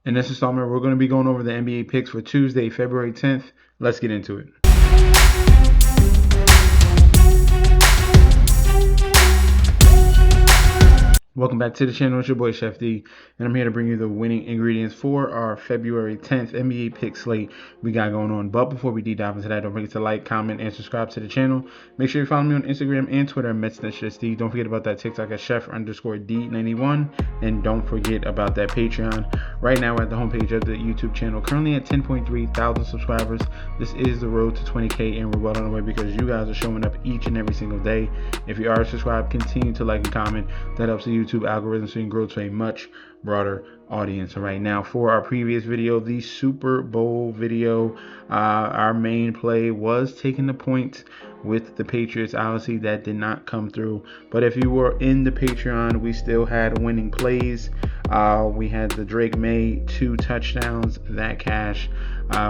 In this installment, we're going to be going over the NBA picks for Tuesday, February 10th. Let's get into it. Welcome back to the channel. It's your boy Chef D, and I'm here to bring you the winning ingredients for our February 10th NBA pick slate we got going on. But before we deep dive into that, don't forget to like, comment, and subscribe to the channel. Make sure you follow me on Instagram and Twitter at MetsNetSD. Don't forget about that TikTok at Chef_D91, and don't forget about that Patreon. Right now, we're at the homepage of the YouTube channel, currently at 10.3 thousand subscribers. This is the road to 20K, and we're well on the way because you guys are showing up each and every single day. If you are subscribed, continue to like and comment. That helps the YouTube algorithm so you can grow to a much broader audience. Right now, for our previous video, the Super Bowl video, our main play was taking the points with the Patriots. Obviously, that did not come through. But if you were in the Patreon, we still had winning plays. We had the Drake May 2 touchdowns, that cash.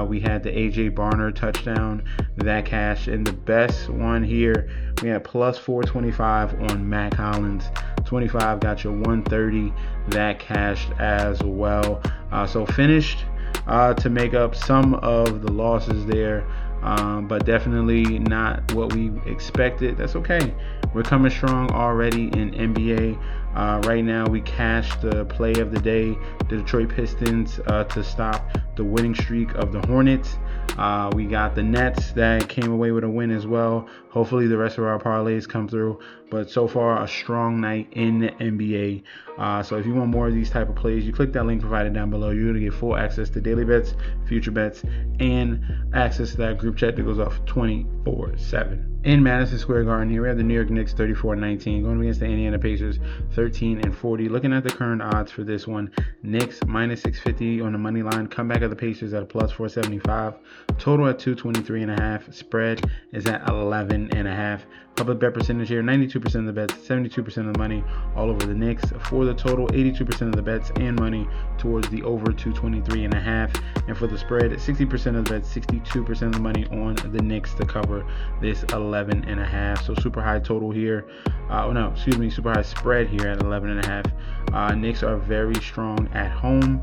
We had the AJ Barner touchdown, that cash. And the best one here, we had plus 425 on Mac Hollins. 25 got you 130, that cashed as well. So finished to make up some of the losses there, but definitely not what we expected. That's okay. We're coming strong already in NBA. Right now, we cashed the play of the day, the Detroit Pistons, to stop the winning streak of the Hornets. We got the Nets that came away with a win as well. Hopefully the rest of our parlays come through. But so far, a strong night in the NBA. So if you want more of these type of plays, you click that link provided down below. You're going to get full access to daily bets, future bets, and access to that group chat that goes off 24/7. In Madison Square Garden here, we have the New York Knicks 34-19 going against the Indiana Pacers 13-40. Looking at the current odds for this one, Knicks minus 650 on the money line. Comeback of the Pacers at a plus 475. Total at 223.5. Spread is at 11.5. Public bet percentage here, 92% of the bets, 72% of the money all over the Knicks. For the total, 82% of the bets and money towards the over 223.5. And for the spread, 60% of the bets, 62% of the money on the Knicks to cover this 11.5. So super high total here. Super high spread here at 11.5. Knicks are very strong at home.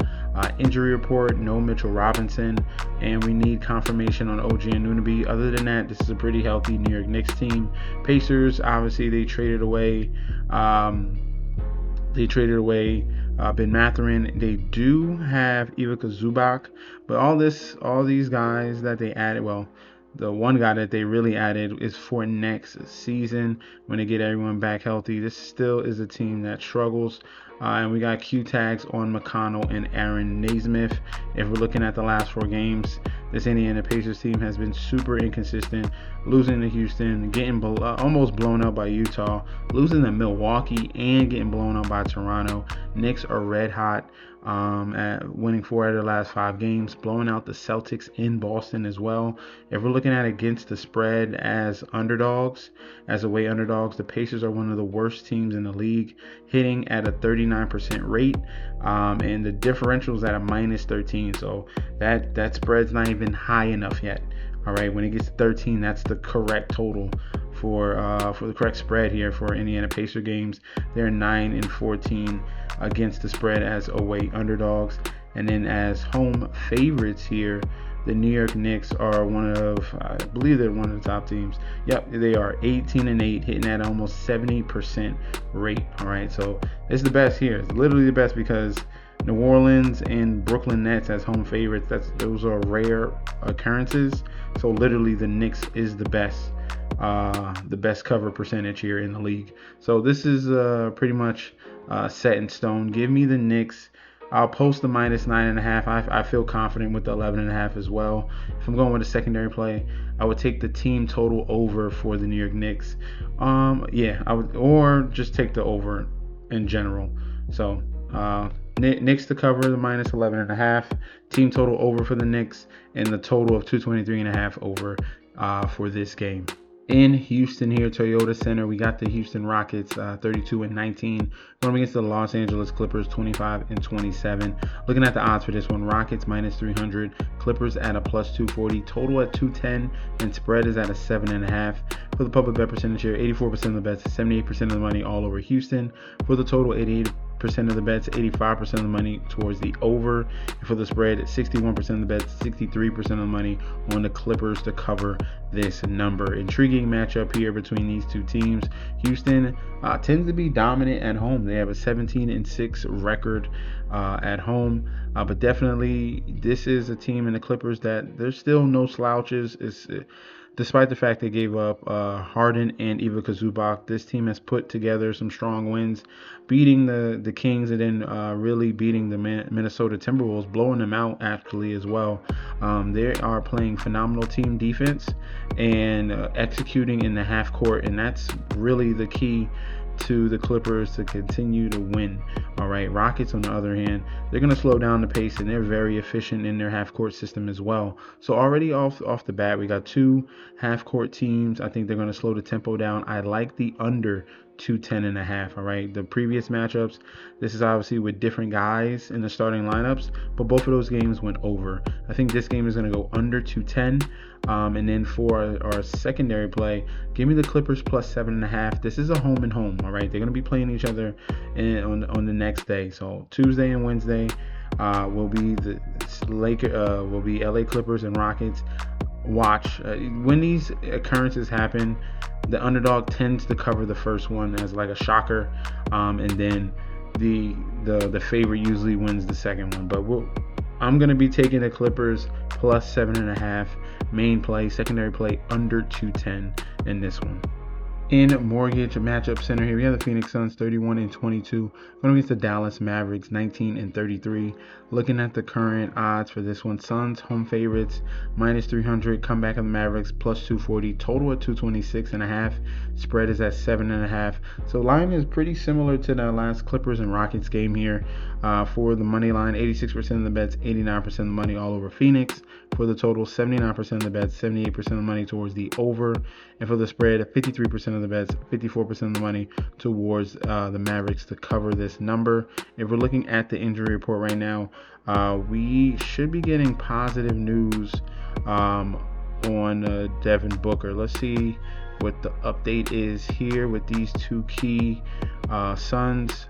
Injury report, no Mitchell Robinson, and we need confirmation on OG Anunoby. Other than that, this is a pretty healthy New York Knicks team. Pacers, obviously, they traded away Ben Mathurin. They do have Ivica Zubac, but all these guys that they added, well, the one guy that they really added is for next season when they get everyone back healthy. This still is a team that struggles. And we got Q tags on McConnell and Aaron Naismith. If we're looking at the last 4 games, this Indiana Pacers team has been super inconsistent, losing to Houston, getting almost blown out by Utah, losing to Milwaukee, and getting blown out by Toronto. Knicks are red hot at winning 4 out of the last 5 games, blowing out the Celtics in Boston as well. If we're looking at against the spread as underdogs, as away underdogs, the Pacers are one of the worst teams in the league, hitting at a 39% rate, and the differential is at a minus 13. So that spread's not even high enough yet. All right, when it gets to 13, that's the correct total for the correct spread here for Indiana Pacer games. They're 9-14 against the spread as away underdogs, and then as home favorites here, the New York Knicks are I believe they're one of the top teams. Yep, they are 18-8, hitting at almost 70% rate. All right, so it's the best here. It's literally the best because New Orleans and Brooklyn Nets as home favorites, those are rare occurrences. So literally the Knicks is the best cover percentage here in the league. So this is pretty much set in stone. Give me the Knicks. I'll post the minus 9.5. I feel confident with the 11.5 as well. If I'm going with a secondary play, I would take the team total over for the New York Knicks. I would, or just take the over in general. So Knicks to cover the minus 11.5. Team total over for the Knicks, and the total of 223.5 over for this game. In Houston here, Toyota Center, we got the Houston Rockets 32-19 going against the Los Angeles Clippers 25-27. Looking at the odds for this one, Rockets minus 300, Clippers at a plus 240, total at 210, and spread is at a 7.5. For the public bet percentage here, 84% of the bets, 78% of the money all over Houston. For the total, 88% of the bets, 85% of the money towards the over. And for the spread, 61% of the bets, 63% of the money on the Clippers to cover this number. Intriguing matchup here between these two teams. Houston tends to be dominant at home. They have a 17-6 record at home. But definitely, this is a team in the Clippers that there's still no slouches. Despite the fact they gave up Harden and Ivica Zubac, this team has put together some strong wins, beating the Kings and then really beating the Minnesota Timberwolves, blowing them out actually as well. They are playing phenomenal team defense and executing in the half court, and that's really the key to the Clippers to continue to win. All right, Rockets on the other hand, they're going to slow down the pace, and they're very efficient in their half-court system as well. So already off the bat, we got two half-court teams. I think they're going to slow the tempo down. I like the under 210.5. All right, the previous matchups, this is obviously with different guys in the starting lineups, but both of those games went over. I think this game is going to go under 210. And then for our secondary play, give me the Clippers plus 7.5. This is a home and home. All right, they're going to be playing each other on the next day. So Tuesday and Wednesday will be will be LA Clippers and Rockets. Watch when these occurrences happen, the underdog tends to cover the first one as like a shocker, and then the favorite usually wins the second one. But I'm going to be taking the Clippers plus 7.5 main play, secondary play under 210 in this one. In mortgage matchup center here, we have the Phoenix Suns 31-22 going against the Dallas Mavericks 19-33. Looking at the current odds for this one, Suns home favorites minus 300, comeback of the Mavericks plus 240, total at 226.5, spread is at 7.5. So line is pretty similar to the last Clippers and Rockets game here. For the money line, 86% of the bets, 89% of the money all over Phoenix. For the total, 79% of the bets, 78% of the money towards the over. And for the spread, 53% of the bets, 54% of the money towards the Mavericks to cover this number. If we're looking at the injury report right now, we should be getting positive news on Devin Booker. Let's see what the update is here with these two key Suns.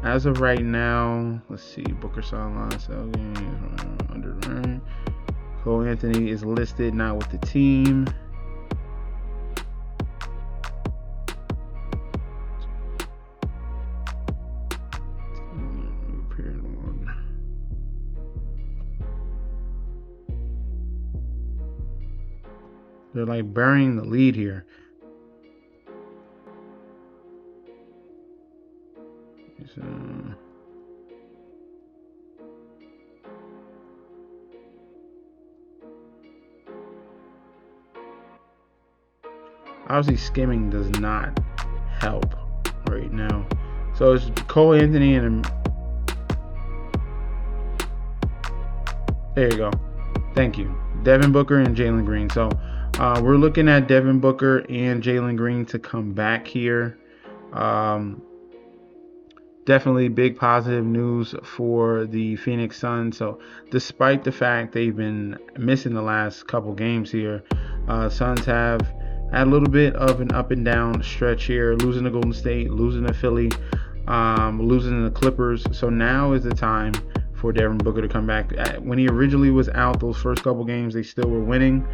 As of right now, let's see, Booker sideline, under. Cole Anthony is listed not with the team. They're like burying the lead here. Obviously, skimming does not help right now. So it's Cole Anthony and there you go. Thank you, Devin Booker and Jalen Green. So we're looking at Devin Booker and Jalen Green to come back here. Definitely big positive news for the Phoenix Suns. So despite the fact they've been missing the last couple games here, Suns have had a little bit of an up and down stretch here, losing to Golden State, losing to Philly, losing to the Clippers. So now is the time for Devin Booker to come back. When he originally was out, those first couple games, they still were winning.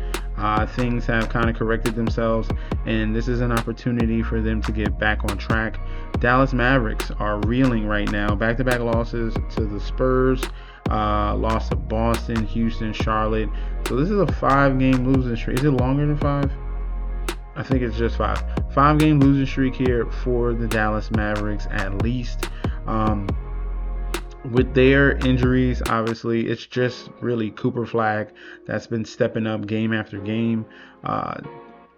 Things have kind of corrected themselves, and this is an opportunity for them to get back on track. Dallas Mavericks are reeling right now. Back-to-back losses to the Spurs, lost to Boston, Houston, Charlotte. So this is a 5-game losing streak. Is it longer than 5? I think it's just 5. 5-game losing streak here for the Dallas Mavericks at least. With their injuries, obviously, it's just really Cooper Flag that's been stepping up game after game.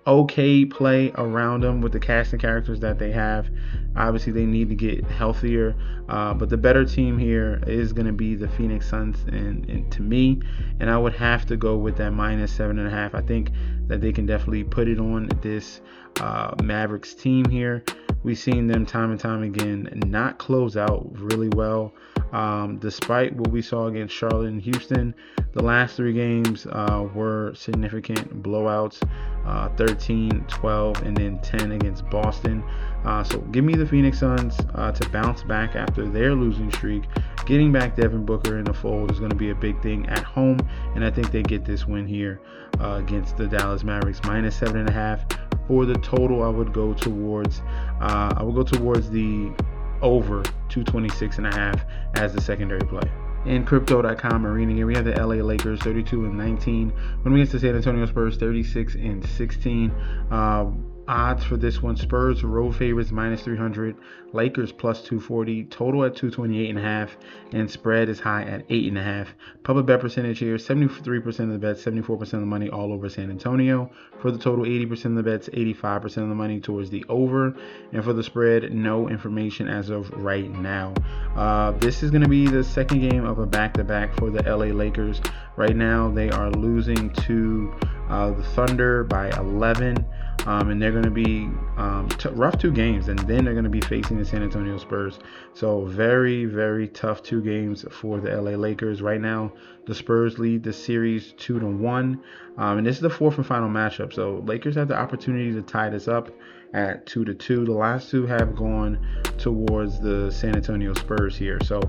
Okay play around them with the cast and characters that they have. Obviously, they need to get healthier. But the better team here is going to be the Phoenix Suns, and to me, and I would have to go with that minus 7.5. I think that they can definitely put it on this Mavericks team here. We've seen them time and time again not close out really well. Despite what we saw against Charlotte and Houston, the last 3 games were significant blowouts, 13, 12, and then 10 against Boston. So give me the Phoenix Suns to bounce back after their losing streak. Getting back Devin Booker in the fold is going to be a big thing at home, and I think they get this win here against the Dallas Mavericks. -7.5 for the total. I would go towards the over 226.5 as the secondary play. In crypto.com, we're reading here, we have the LA Lakers 32-19 when we get to San Antonio Spurs 36-16. Odds for this one: Spurs road favorites -300, Lakers +240, total at 228.5, and spread is high at 8.5. Public bet percentage here: 73% of the bets, 74% of the money all over San Antonio. For the total, 80% of the bets, 85% of the money towards the over. And for the spread, no information as of right now. This is going to be the second game of a back-to-back for the LA Lakers. Right now, they are losing to the Thunder by 11. And they're going to be rough 2 games, and then they're going to be facing the San Antonio Spurs. So very, very tough 2 games for the LA Lakers. Right now, the Spurs lead the series 2-1, and this is the 4th and final matchup. So Lakers have the opportunity to tie this up at 2-2. The last 2 have gone towards the San Antonio Spurs here. So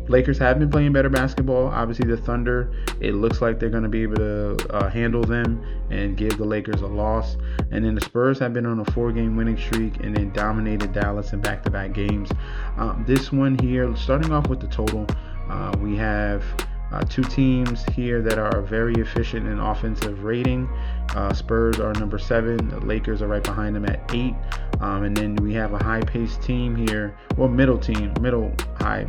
Lakers have been playing better basketball. Obviously, the Thunder, it looks like they're going to be able to handle them and give the Lakers a loss. And then the Spurs have been on a 4-game winning streak and then dominated Dallas in back-to-back games. This one here, starting off with the total, we have 2 teams here that are very efficient in offensive rating. Spurs are number 7. The Lakers are right behind them at 8. And then we have a high-paced team here, well, middle high.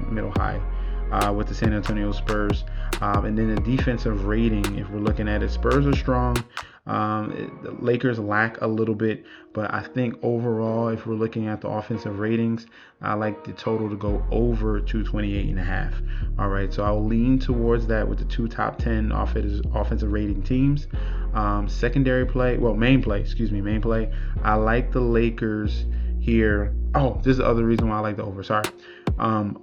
With the San Antonio Spurs. And then the defensive rating, if we're looking at it, Spurs are strong. The Lakers lack a little bit, but I think overall, if we're looking at the offensive ratings, I like the total to go over 228.5. All right, so I'll lean towards that with the 2 top 10 offensive rating teams. Main play. I like the Lakers here. Oh, this is the other reason why I like the over. Sorry. On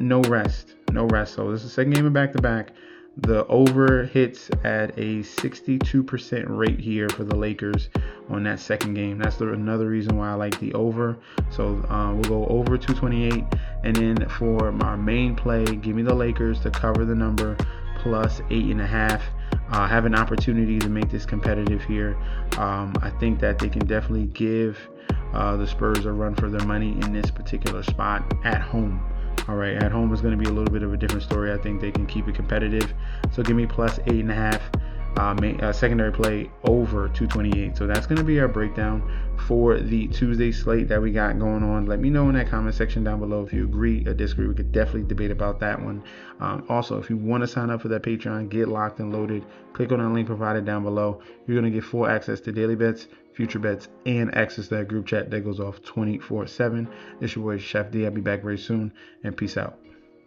no rest. So this is the second game of back-to-back. The over hits at a 62% rate here for the Lakers on that second game. That's another reason why I like the over. So we'll go over 228. And then for our main play, give me the Lakers to cover the number plus 8.5. Have an opportunity to make this competitive here. I think that they can definitely give the Spurs a run for their money in this particular spot at home. All right, at home is going to be a little bit of a different story. I think they can keep it competitive. So give me plus 8.5. Secondary play over 228. So that's going to be our breakdown for the Tuesday slate that we got going on. Let me know in that comment section down below if you agree or disagree. We could definitely debate about that one. Also, if you want to sign up for that Patreon, get locked and loaded, click on the link provided down below. You're going to get full access to daily bets, future bets, and access to that group chat that goes off 24/7. It's your boy Chef D. I'll be back very soon, and peace out.